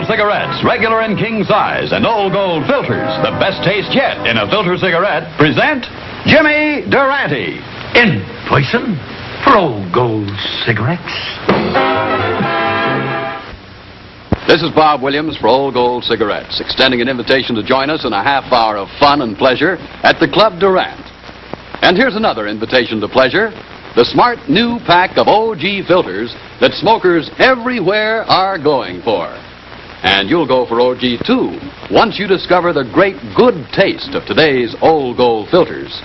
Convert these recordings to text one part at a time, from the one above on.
Gold cigarettes, regular and king size, and Old Gold filters, the best taste yet in a filter cigarette, present Jimmy Durante. In person for Old Gold cigarettes. This is Bob Williams for Old Gold Cigarettes, extending an invitation to join us in a half hour of fun and pleasure at the Club Durant. And here's another invitation to pleasure, the smart new pack of OG filters that smokers everywhere are going for. And you'll go for OG too, once you discover the great good taste of today's Old Gold filters.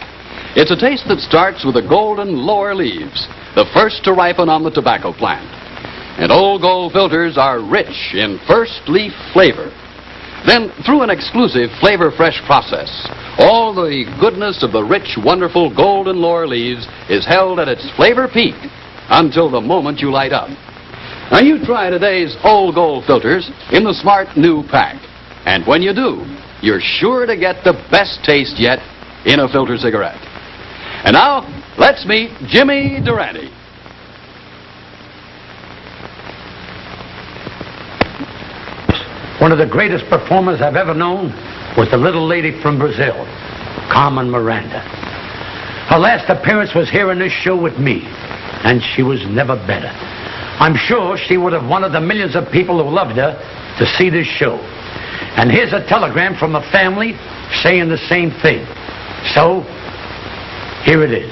It's a taste that starts with the golden lower leaves, the first to ripen on the tobacco plant. And Old Gold filters are rich in first leaf flavor. Then, through an exclusive Flavor Fresh process, all the goodness of the rich, wonderful golden lower leaves is held at its flavor peak until the moment you light up. Now, you try today's Old Gold filters in the smart new pack. And when you do, you're sure to get the best taste yet in a filter cigarette. And now, let's meet Jimmy Durante. One of the greatest performers I've ever known was the little lady from Brazil, Carmen Miranda. Her last appearance was here in this show with me, and she was never better. I'm sure she would have wanted the millions of people who loved her to see this show. And here's a telegram from a family saying the same thing. So, here it is.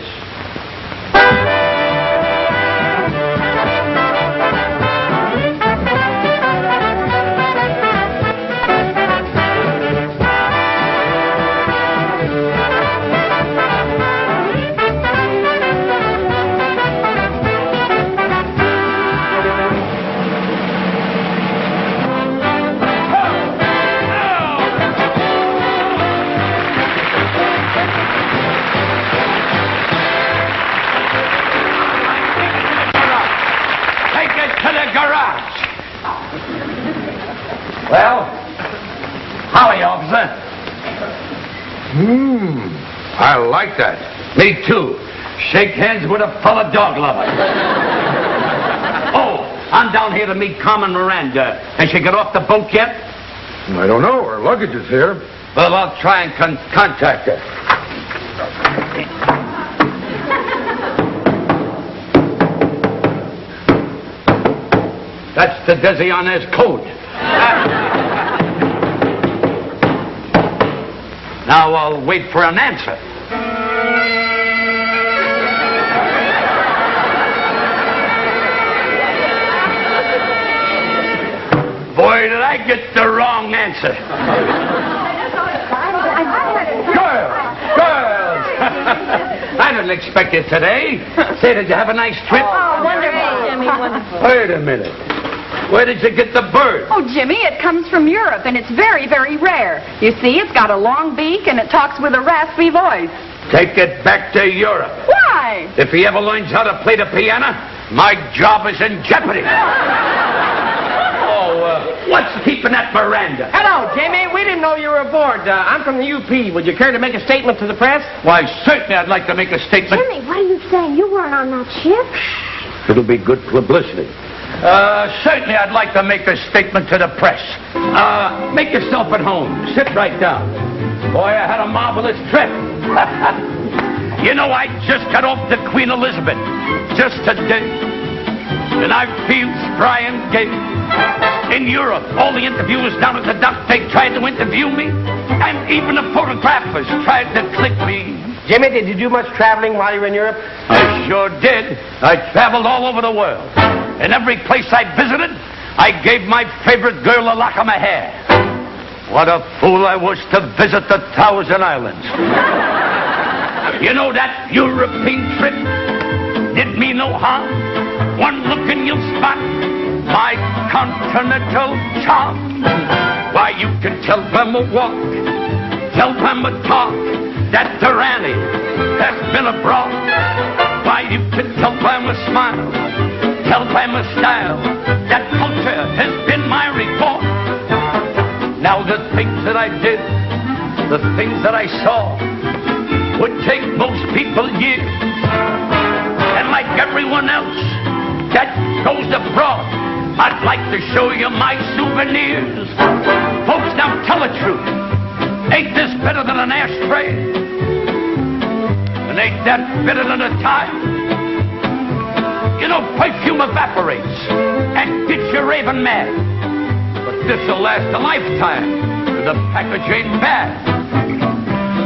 Well, howdy, officer. I like that. Me too. Shake hands with a fellow dog lover. Oh, I'm down here to meet Carmen Miranda. Has she got off the boat yet? I don't know. Her luggage is here. Well, I'll try and contact her. That's the Desi on his coat. Now I'll wait for an answer. Boy, did I get the wrong answer. Girls! I didn't expect you today. Say, did you have a nice trip? Oh, wonderful, Jimmy, wonderful. Wait a minute. Where did you get the bird? Oh, Jimmy, it comes from Europe, and it's very, very rare. You see, it's got a long beak, and it talks with a raspy voice. Take it back to Europe. Why? If he ever learns how to play the piano, my job is in jeopardy. What's keeping that Miranda? Hello, Jimmy. We didn't know you were aboard. I'm from the UP. Would you care to make a statement to the press? Why, certainly I'd like to make a statement. Jimmy, what are you saying? You weren't on that ship. It'll be good publicity. Certainly I'd like to make a statement to the press. Make yourself at home. Sit right down. Boy, I had a marvelous trip. You know, I just got off the Queen Elizabeth just today. And I feel spry and gay. In Europe, all the interviewers down at the dock, they tried to interview me. And even the photographers tried to click me. Jimmy, did you do much traveling while you were in Europe? I sure did. I traveled all over the world. In every place I visited, I gave my favorite girl a lock of my hair. What a fool I was to visit the Thousand Islands. You know, that European trip did me no harm. One look and you'll spot my continental charm. Why, you can tell them a walk, tell them a talk, that Durante has been abroad. Why, you can tell them a smile, tell them a style, that culture has been my report. Now the things that I did, the things that I saw, would take most people years. And like everyone else that goes abroad, I'd like to show you my souvenirs. Folks, now tell the truth. Ain't this better than an ashtray? And ain't that better than a tie? You know, perfume evaporates and gets you raving mad. But this'll last a lifetime, and the package ain't bad.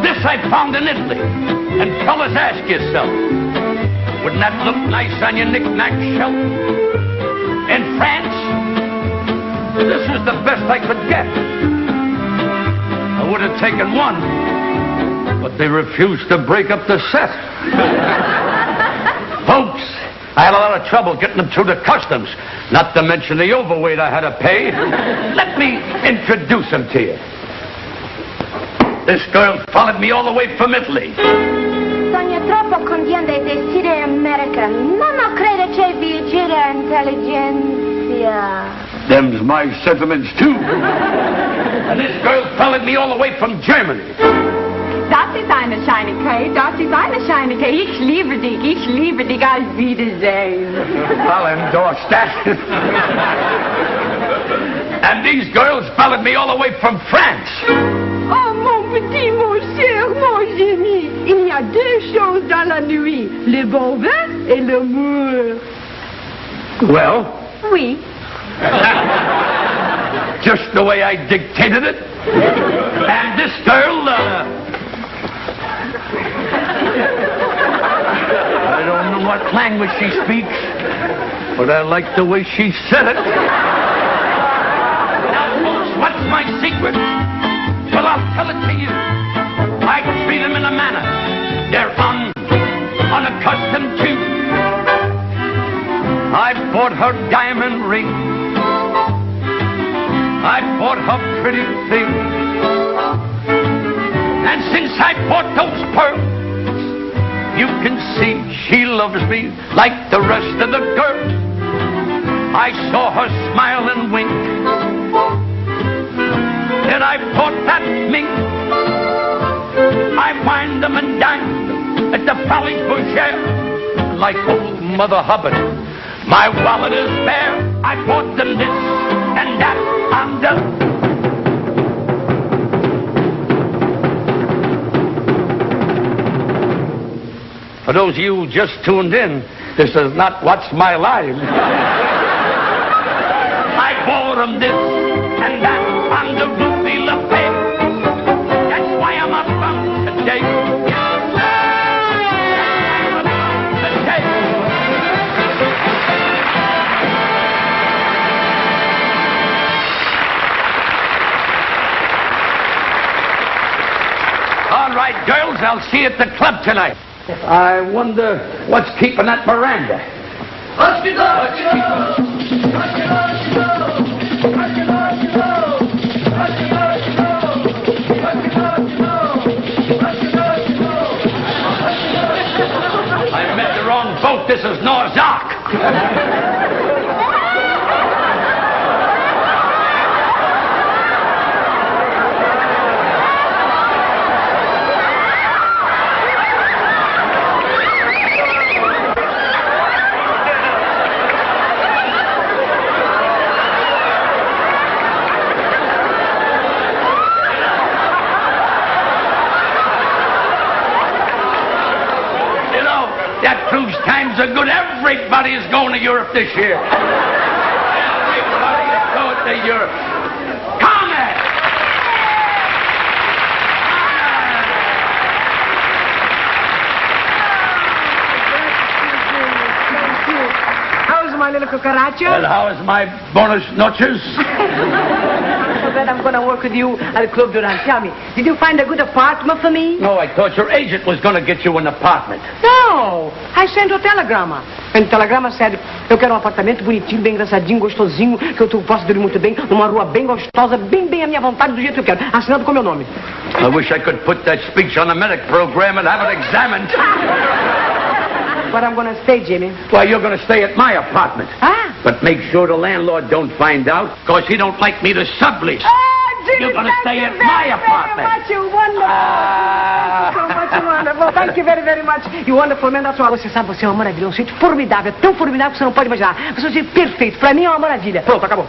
This I found in Italy, and fellas, ask yourself, wouldn't that look nice on your knick-knack shelf? In France, this was the best I could get. I would have taken one, but they refused to break up the set. Folks, I had a lot of trouble getting them through the customs, not to mention the overweight I had to pay. Let me introduce them to you. This girl followed me all the way from Italy. Sogno troppo con di essere America. Non credo c'è vigile intelligenzia. Them's my sentiments, too. And this girl followed me all the way from Germany. Das ist eine scheine Kate, das ist eine scheine Kate. Ich liebe dich, auf Wiedersehen. I'll endorse that. And these girls followed me all the way from France. Oh, mon petit, mon cher, mon Jimmy, il y a deux choses dans la nuit, le bon vin et l'amour. Well? Oui. Just the way I dictated it. And this girl, I don't know what language she speaks, but I like the way she said it. Now, folks, what's my secret? Well, I'll tell it to you. I treat them in a manner they're unaccustomed to. I bought her diamond ring. I bought her pretty things. And since I bought those pearls, you can see she loves me like the rest of the girls. I saw her smile and wink. Then I bought that mink. I wined them and dined them at the Palais Boucher. Like old Mother Hubbard, my wallet is bare. I bought them this and that and that. For those of you who just tuned in, this is not What's My Line. I bought them this and that on the Ruby LaFay. That's why I'm up today. All right, girls, I'll see you at the club tonight. I wonder what's keeping that Miranda. I met the wrong boat. This is Noah's Ark. That proves times are good. Everybody is going to Europe this year. Everybody is going to Europe. Carmen! How's my little cucaracha? Well, how is my bonus noches? So glad I'm going to work with you at the Club Durante. Tell me, did you find a good apartment for me? No, I thought your agent was going to get you an apartment. No, I sent a telegrama. And the telegrama said, eu quero um apartamento bonitinho, bem engraçadinho, gostosinho, que eu posso dormir muito bem, numa rua bem gostosa, bem à minha vontade, do jeito que eu quero. Assinado com meu nome. I wish I could put that speech on the medic program and have it examined. Where I'm going to stay, Jimmy? Well, you're going to stay at my apartment. Ah. But make sure the landlord don't find out, because he don't like me to sublease. Jimmy, You're going to stay at my apartment. Thank you very much, you wonderful. So much wonderful. Thank you very, very much. You wonderful man, that's all. Você sabe, você é uma maravilha. Um sítio formidável, tão formidável que você não pode imaginar. Você é um sítio perfeito. Pra mim é uma maravilha. Pronto, acabou.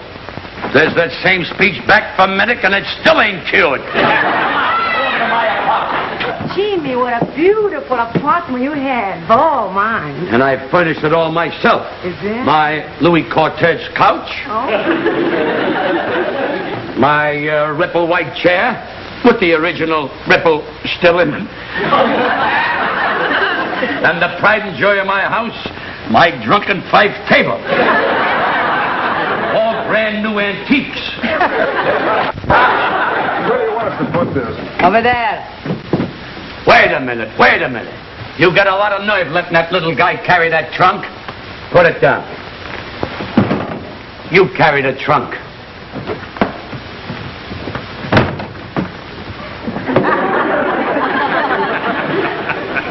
There's that same speech back from Medic, and it still ain't cured. Jimmy, what a beautiful apartment you have. Oh, mine. And I furnished it all myself. Is it? My Louis Cortez couch. Oh. My Ripple white chair with the original Ripple still in it. And the pride and joy of my house, my drunken fife table. All brand new antiques. Where do you want us to put this? Over there. Wait a minute. You got a lot of nerve letting that little guy carry that trunk. Put it down. You carry the trunk.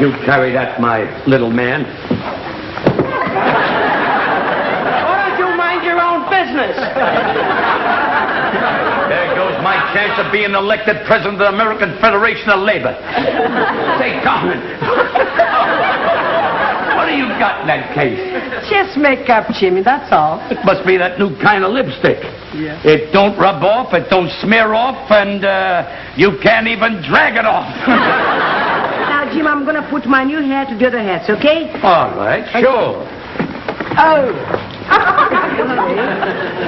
You carry that, my little man. Why don't you mind your own business? There goes my chance of being elected president of the American Federation of Labor. Say, Carmen, what do you got in that case? Just make up, Jimmy, that's all. It must be that new kind of lipstick. Yeah. It don't rub off, it don't smear off, and you can't even drag it off. Now, Jim, I'm going to put my new hair to the other hats, okay? All right, sure. Oh.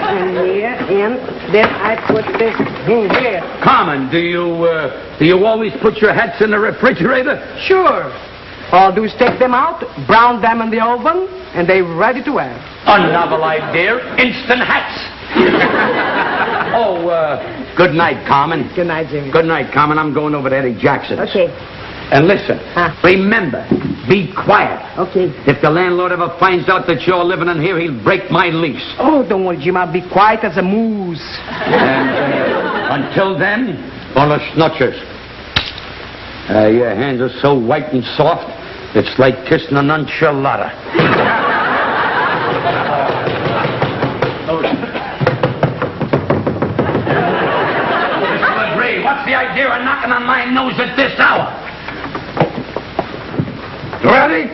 And here, and then I put this in here. Carmen, do you always put your hats in the refrigerator? Sure. All I do is take them out, brown them in the oven, and they're ready to wear. A novel idea, instant hats. Good night, Carmen. Good night, Jimmy. Good night, Carmen. I'm going over to Eddie Jackson's. Okay. And listen, remember, be quiet. Okay. If the landlord ever finds out that you're living in here, he'll break my lease. Oh, don't worry, Jim. I'll be quiet as a moose. And until then, buenos noches. Your hands are so white and soft, it's like kissing an enchilada. Mr. LeGree, what's the idea of knocking on my nose at this hour? Durante,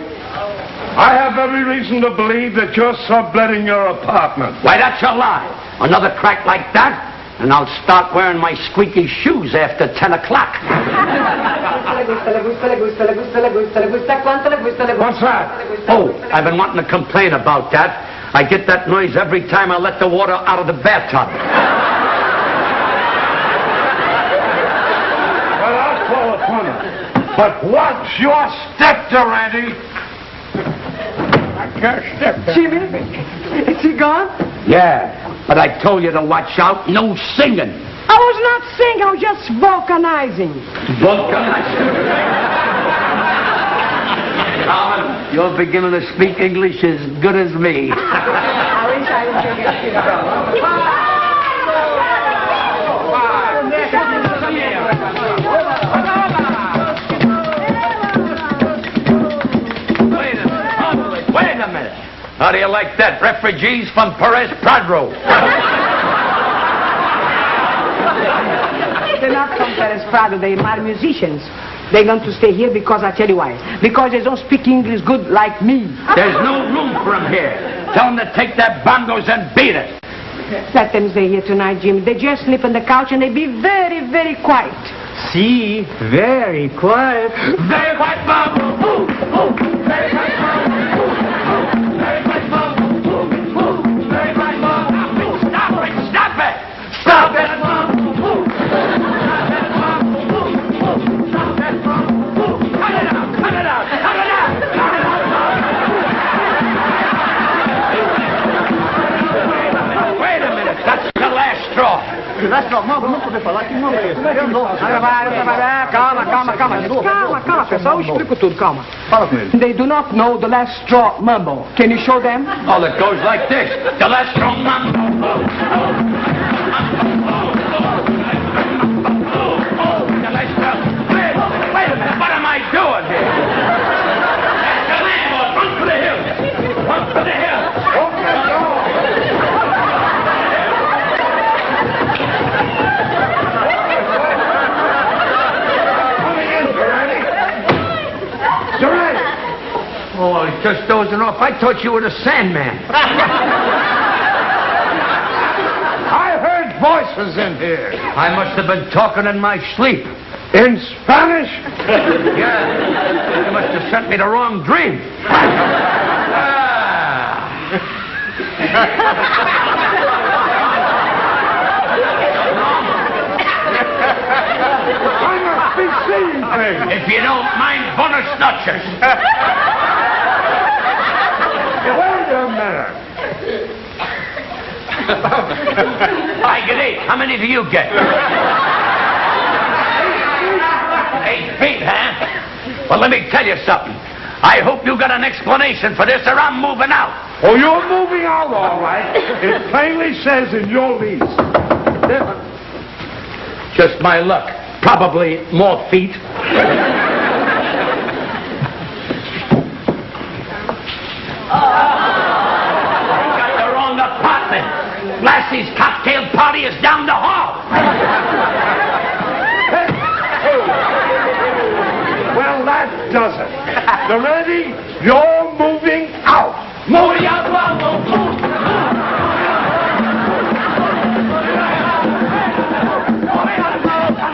I have every reason to believe that you're subletting your apartment. Why, that's a lie. Another crack like that, and I'll start wearing my squeaky shoes after 10 o'clock. What's that? Oh, I've been wanting to complain about that. I get that noise every time I let the water out of the bathtub. Well, I'll call it fun. But watch your step, Durante. I can't step. Jimmy, is he gone? Yeah, but I told you to watch out. No singing. I was not singing, I was just vulcanizing. Carmen, you're beginning to speak English as good as me. I wish I could get you Wait a minute. How do you like that? Refugees from Perez Pradro. They're not from Perez Prado, they're my musicians. They're going to stay here because I tell you why. Because they don't speak English good like me. There's no room for them here. Tell them to take their bongos and beat it. Let them stay here tonight, Jimmy. They just sleep on the couch and they be very, very quiet. See, very quiet. Very quiet, bongo. Ooh, ooh. Very quiet, bongo. Very quiet, bongo. Ooh, very quiet, bongo. Stop it! Stop it! Stop it! Calma, pessoal, eu explico tudo, calma. Fala com ele. They do not know the last straw mumble. Can you show them? Oh, it goes like this. The last strong man. Wait a minute, what am I doing here? The landlord, run for the hills. Run for the hills. just dozing off. I thought you were the Sandman. I heard voices in here. I must have been talking in my sleep. In Spanish? Yeah. You must have sent me the wrong dream. I must be seeing things. If you don't mind, bonus notches. Wait a minute. I get 8. How many do you get? 8 feet, huh? Well, let me tell you something. I hope you got an explanation for this, or I'm moving out. Oh, you're moving out, all right. It plainly says in your lease. Just my luck. Probably more feet. Got the wrong apartment. Lassie's cocktail party is down the hall. Well, that does it. Durante, you're moving out. Moving out,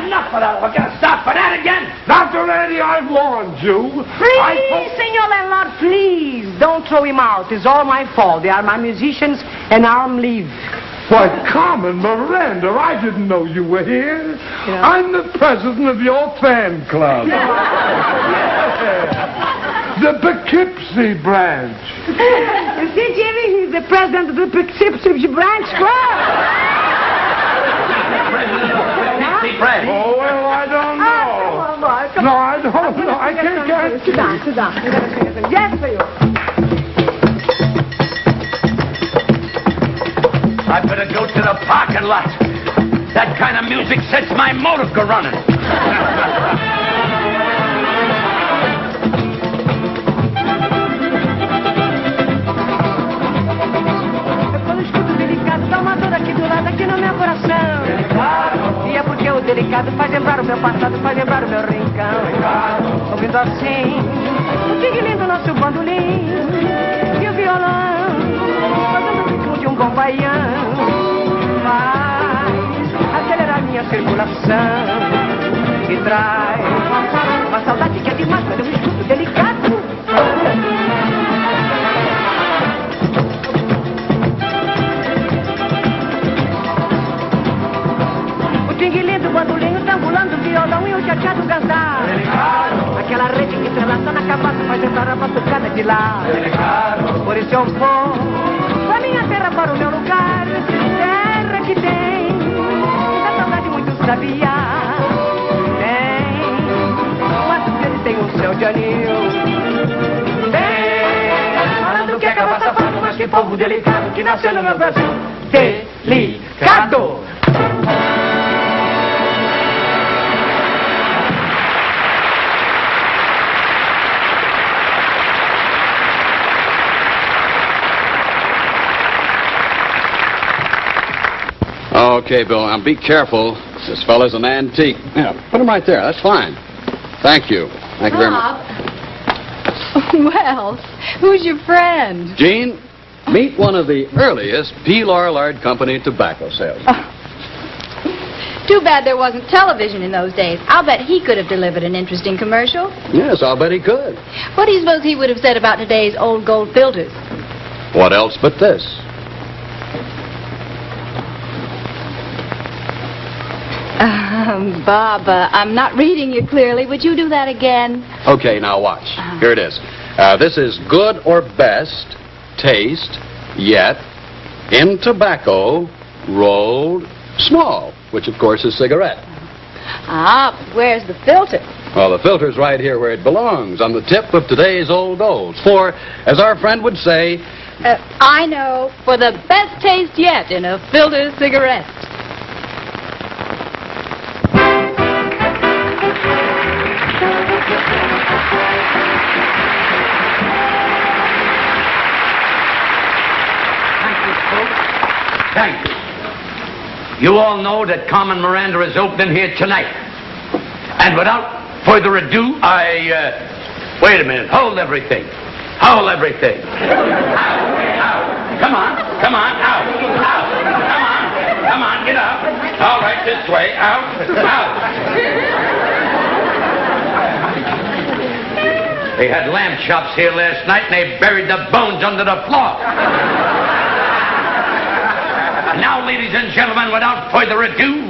enough of that. We're going to stop for that again. Now, Durante, I've warned you. Please, Senor Landlord, please. Don't throw him out. It's all my fault. They are my musicians, and I'm leave. Why, Carmen Miranda, I didn't know you were here. Yeah. I'm the president of your fan club. The Poughkeepsie branch. You see, Jimmy, he's the president of the Poughkeepsie branch club. Oh, well, I don't know. No, I don't know. I can't guarantee. Sit down, sit down. I'm going to sing a song. Yes, for you. I better go to the parking lot. That kind of music sets my motor running. Quando escuto o delicado, dá uma dor aqui do lado, aqui no meu coração. E é porque o delicado faz lembrar o meu passado, faz lembrar o meu rincão. Ouvindo assim, o tigre lindo, nosso bandolim, e o violão, fazendo o ritmo de um bom baião. Faz acelerar minha circulação e traz uma saudade que é demais quando eu escuto o delicado. O bandolinho, tambulando, violão e o chateado gandar. Aquela rede que entrelaça na cabaça faz entrar a batucada de lá. Por isso eu vou pra minha terra, para o meu lugar. Terra que tem a saudade muito sabia. Tem, mas ele tem o seu Janil. Tem, falando que acaba safado, mas que povo delicado que nasceu no meu Brasil. Delicado. Okay, Bill, now be careful. This fella's an antique. Yeah, put him right there. That's fine. Thank you. Thank you very much. Well, who's your friend? Gene, meet one of the earliest P. Lorillard Company tobacco salesmen. Too bad there wasn't television in those days. I'll bet he could have delivered an interesting commercial. Yes, I'll bet he could. What do you suppose he would have said about today's old gold filters? What else but this? Bob, I'm not reading you clearly. Would you do that again? Okay, now watch. Here it is. This is good or best taste yet in tobacco rolled small, which of course is cigarette. Ah, where's the filter? Well, the filter's right here where it belongs, on the tip of today's old golds. For, as our friend would say, I know, for the best taste yet in a filter cigarette. Thank you. You all know that Carmen Miranda is opening here tonight. And without further ado, wait a minute, hold everything. Howl everything. Out. Come on. Out. Come on, get up. All right, this way. Out. They had lamb chops here last night, and they buried the bones under the floor. Now, ladies and gentlemen, without further ado,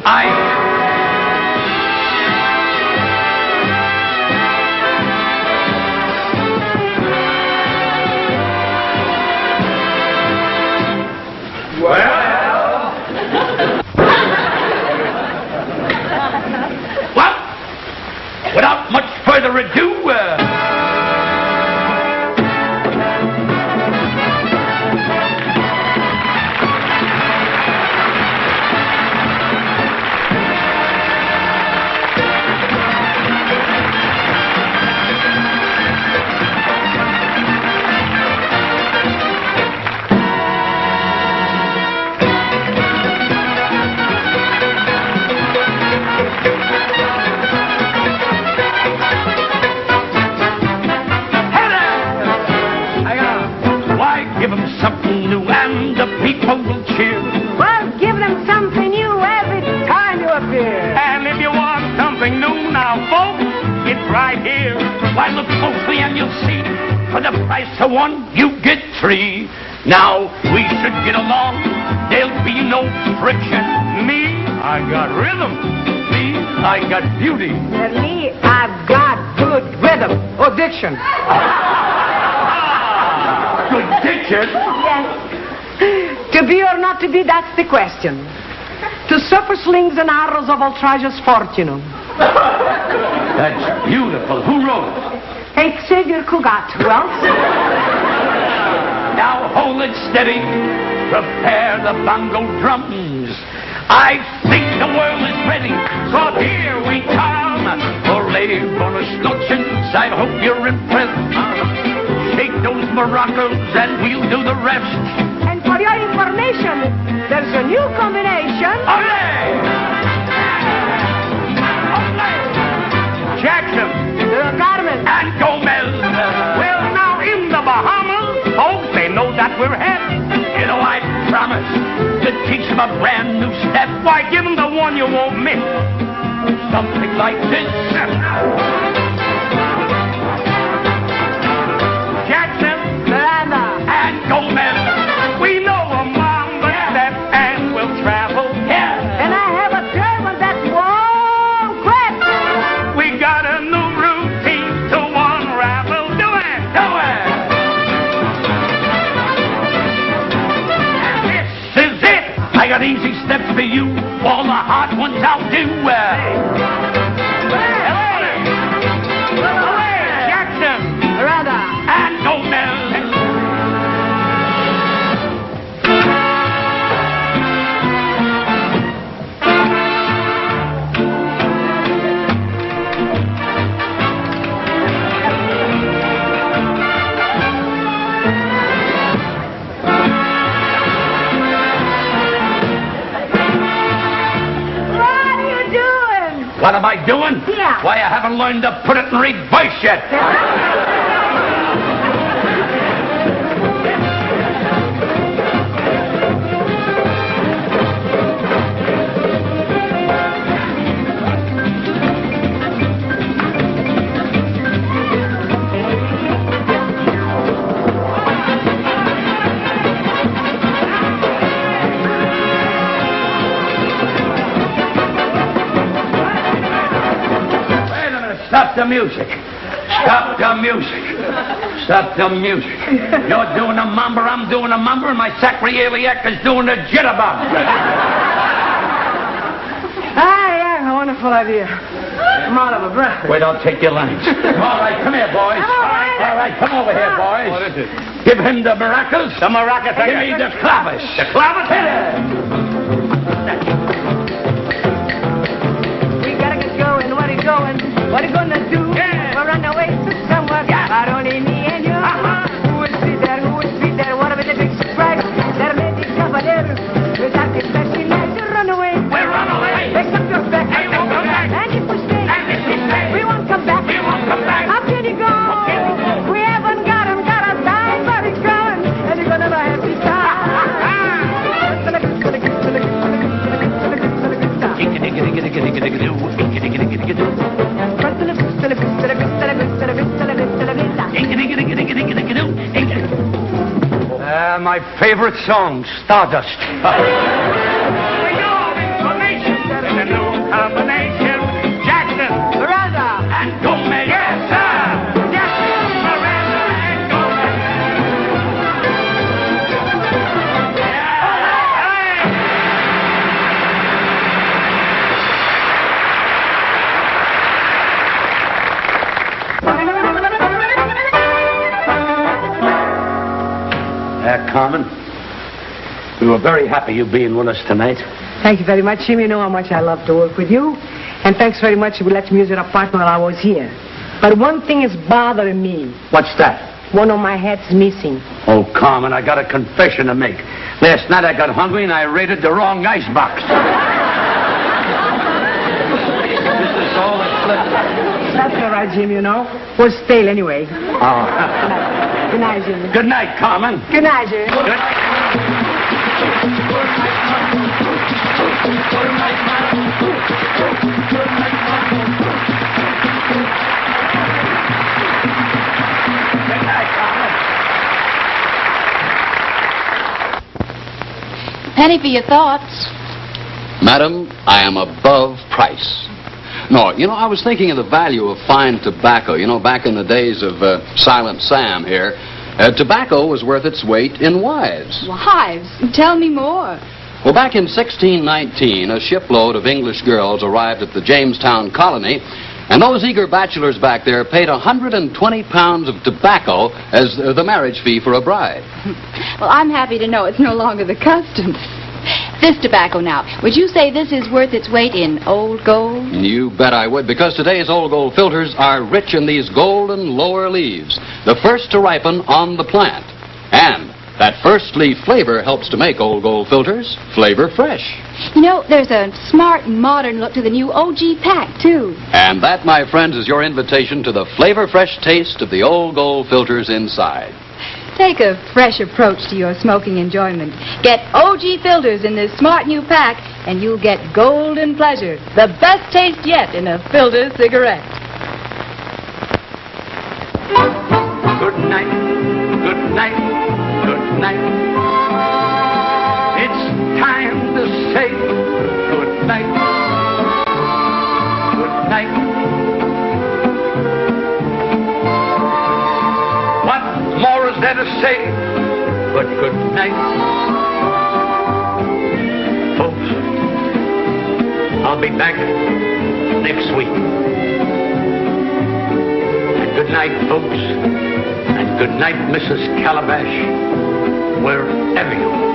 without much further ado, give them something new and the people will cheer. Well, give them something new every time you appear. And if you want something new now, folks, it's right here. Why, look closely and you'll see. For the price of one, you get three. Now, we should get along. There'll be no friction. Me, I got rhythm. Me, I got beauty. And me, I've got good rhythm. Or diction. Good diction? Yes. To be or not to be, that's the question. To suffer slings and arrows of outrageous fortune. That's beautiful. Who wrote it? Xavier Cugat. Who else? Now hold it steady. Prepare the bongo drums. I think the world is ready. So here we come. For bonus notions, I hope you're impressed. Shake those maracas and we'll do the rest. And for your information, there's a new combination. Olé! Jackson. Carmen. And Gomez. Well, now in the Bahamas, folks, they know that we're heading. You know, I promise to teach them a brand new step. Why, give them the one you won't miss. Something like this. Jackson. Miranda. And Gomez. We know a mamba step and we'll travel. Yeah. And I have a German that won't quit. We got a new routine to unravel. Do it. This is it. I got easy steps for you. All the hard ones I'll do. Jackson. Miranda. And Gomez. What am I doing? Yeah. Why, I haven't learned to put it in reverse yet. Stop the music. Stop the music. Stop the music. You're doing a mumber, I'm doing a mumber, and my sacroiliac is doing a jitterbug. Yeah, a wonderful idea. I'm out of a breath. Wait, I'll take your lines. All right, come here, boys. All right, come over here, boys. What is it? Give him the maracas. The maracas. Give me the clavis. The clavis? Hit it. We gotta get going. Where are you going? What are you gonna do? Yeah. We'll run away to somewhere. Yeah. But only me and you. Who will be there? Who will be there? What will the big surprise? There may be cavaliers. Without the flashing lights, run away. We'll run away. Pick up your back. Hey, we'll come back. And if we stay, And if we stay, we won't come back. we won't come back. How can you go? How can we go? We haven't got 'em, got us My favorite song, Stardust. In a new combination, Jackson, Miranda. and Gomez. Yes, sir. Jackson, Miranda, and Gomez. Carmen, we were very happy you being with us tonight. Thank you very much, Jimmy. You know how much I love to work with you. And thanks very much for letting me use your apartment while I was here. But one thing is bothering me. What's that? One of my hats missing. Oh, Carmen, I got a confession to make. Last night I got hungry and I raided the wrong icebox. This is all that's left. That's all right, Jimmy, you know. Was stale anyway. Oh. Good night, Jimmy. Good night, Carmen. Good night, Jimmy. Penny for your thoughts. Madam, I am above price. No, you know, I was thinking of the value of fine tobacco. You know, back in the days of Silent Sam here, tobacco was worth its weight in wives. Wives? Tell me more. Well, back in 1619, a shipload of English girls arrived at the Jamestown colony, and those eager bachelors back there paid 120 pounds of tobacco as the marriage fee for a bride. Well, I'm happy to know it's no longer the custom. This tobacco now, would you say this is worth its weight in old gold? You bet I would, because today's old gold filters are rich in these golden lower leaves, the first to ripen on the plant. And that first leaf flavor helps to make old gold filters flavor fresh. You know, there's a smart, modern look to the new OG pack, too. And that, my friends, is your invitation to the flavor fresh taste of the old gold filters inside. Take a fresh approach to your smoking enjoyment. Get OG filters in this smart new pack, and you'll get golden pleasure, the best taste yet in a filter cigarette. Good night, good night, good night. It's time to say good night, good night. What more is there to say but good night? Folks, I'll be back next week. And good night, folks. And good night, Mrs. Calabash, wherever you are.